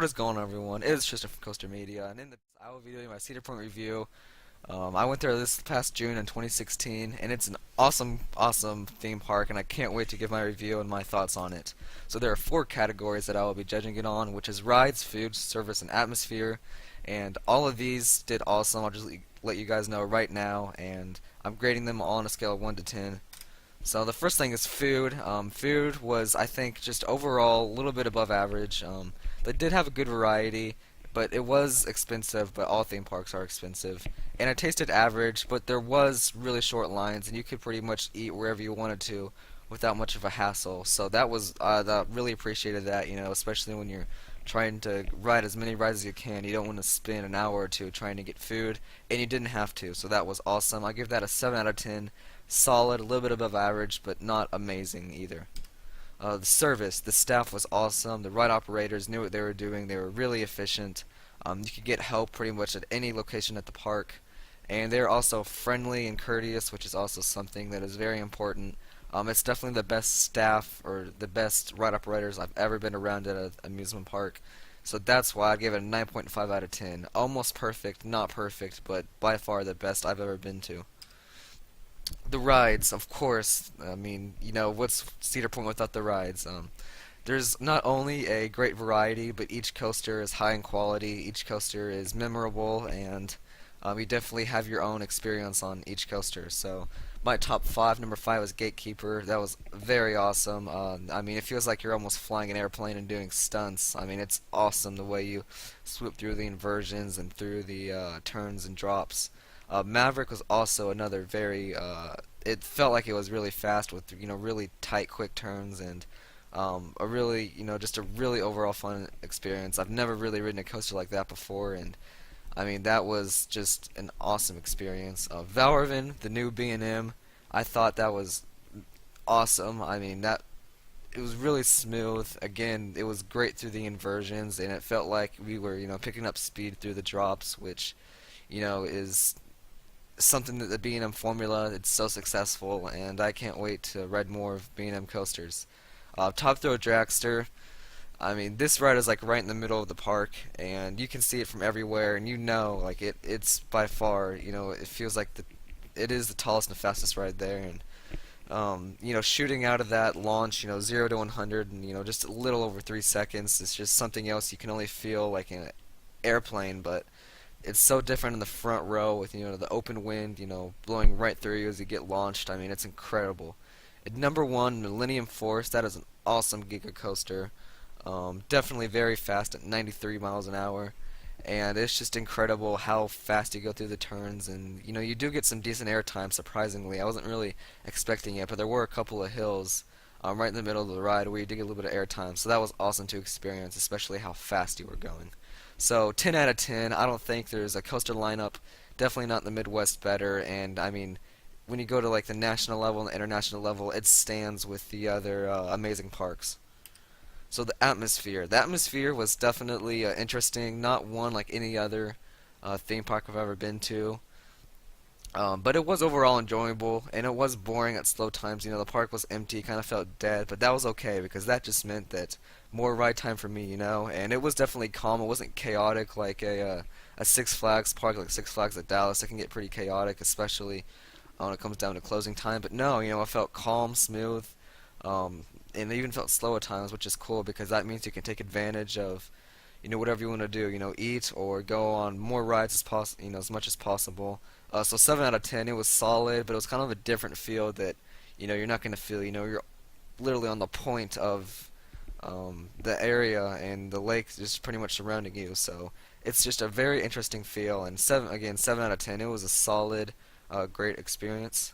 is going on, everyone? It's Tristan from Coaster Media, and I will be doing my Cedar Point review. I went there this past June in 2016, and it's an awesome, awesome theme park, and I can't wait to give my review and my thoughts on it. So there are four categories that I will be judging it on, which is rides, food, service, and atmosphere. And all of these did awesome. I'll just let you guys know right now, and I'm grading them all on a scale of 1 to 10. So the first thing is food. Food was, I think, just overall a little bit above average. They did have a good variety, but it was expensive. But all theme parks are expensive, and it tasted average. But there was really short lines, and you could pretty much eat wherever you wanted to, without much of a hassle. So that really appreciated that. Especially when you're trying to ride as many rides as you can. You don't want to spend an hour or two trying to get food, and you didn't have to. So that was awesome. I give that a 7 out of 10. Solid, a little bit above average, but not amazing either. The service, the staff was awesome. The ride operators knew what they were doing. They were really efficient. You could get help pretty much at any location at the park. And they're also friendly and courteous, which is also something that is very important. It's definitely the best staff or the best ride operators I've ever been around at an amusement park. So that's why I give it a 9.5 out of 10. Almost perfect, not perfect, but by far the best I've ever been to. The rides, of course. I mean, what's Cedar Point without the rides? There's not only a great variety, but each coaster is high in quality. Each coaster is memorable, and you definitely have your own experience on each coaster. So, my top five, number five was Gatekeeper. That was very awesome. I mean, it feels like you're almost flying an airplane and doing stunts. I mean, it's awesome the way you swoop through the inversions and through the turns and drops. Maverick was also another very. It felt like it was really fast with really tight, quick turns and a really just a really overall fun experience. I've never really ridden a coaster like that before, and I mean that was just an awesome experience. Valravn, the new B&M, I thought that was awesome. I mean that it was really smooth. Again, it was great through the inversions, and it felt like we were picking up speed through the drops, which is something that the B&M formula, it's so successful, and I can't wait to ride more of B&M coasters. Top Throw Dragster, I mean this ride is like right in the middle of the park, and you can see it from everywhere, and like it's by far, it feels like it is the tallest and fastest ride there, and shooting out of that launch, 0 to 100 and just a little over 3 seconds is just something else you can only feel like in an airplane, but it's so different in the front row with the open wind blowing right through you as you get launched. I mean it's incredible. At number one, Millennium Force. That is an awesome Giga coaster. Definitely very fast at 93 miles an hour, and it's just incredible how fast you go through the turns. And you do get some decent airtime. Surprisingly, I wasn't really expecting it, but there were a couple of hills right in the middle of the ride where you did get a little bit of airtime. So that was awesome to experience, especially how fast you were going. So 10 out of 10. I don't think there's a coaster lineup, definitely not in the Midwest, better. And I mean, when you go to like the national level and the international level, it stands with the other amazing parks. So the atmosphere. The atmosphere was definitely interesting, not one like any other theme park I've ever been to. But it was overall enjoyable, and it was boring at slow times. The park was empty, kind of felt dead, but that was okay because that just meant that more ride time for me, and it was definitely calm. It wasn't chaotic like a Six Flags park, like Six Flags at Dallas. It can get pretty chaotic, especially when it comes down to closing time. But no, I felt calm, smooth, and it even felt slow at times, which is cool because that means you can take advantage of whatever you want to do, eat or go on more rides as much as possible. So 7 out of 10, it was solid, but it was kind of a different feel that, you're not going to feel, you're literally on the point of the area and the lake just pretty much surrounding you, so it's just a very interesting feel, and 7 out of 10, it was a solid, great experience.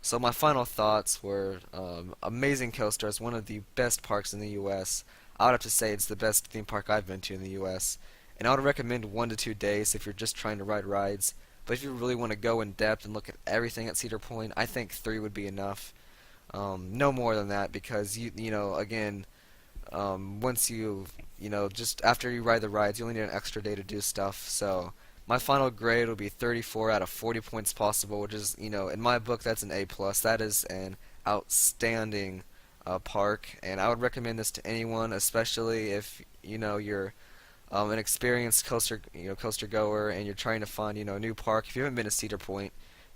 So my final thoughts were amazing coaster. It's one of the best parks in the U.S. I would have to say it's the best theme park I've been to in the U.S. And I would recommend 1 to 2 days if you're just trying to ride rides. But if you really want to go in depth and look at everything at Cedar Point, I think 3 would be enough. No more than that because again, once just after you ride the rides, you only need an extra day to do stuff. So my final grade will be 34 out of 40 points possible, which is in my book that's an A plus. That is an outstanding park, and I would recommend this to anyone, especially if you're an experienced coaster goer, and you're trying to find a new park, if you haven't been to Cedar Point,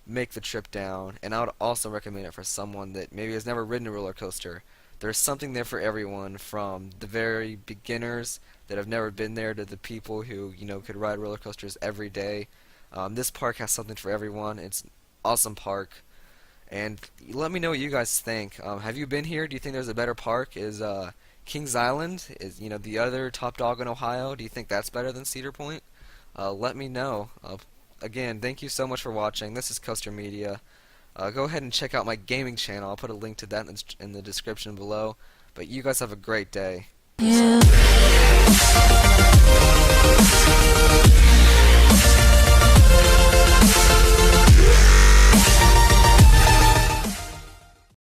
make the trip down. And I would also recommend it for someone that maybe has never ridden a roller coaster. There's something there for everyone, from the very beginners that have never been there to the people who could ride roller coasters every day. This park has something for everyone. It's an awesome park. And let me know what you guys think. Have you been here? Do you think there's a better park? Is Kings Island, is the other top dog in Ohio? Do you think that's better than Cedar Point? Let me know. Again, thank you so much for watching. This is Coaster Media. Go ahead and check out my gaming channel. I'll put a link to that in the description below. But you guys have a great day. Yeah.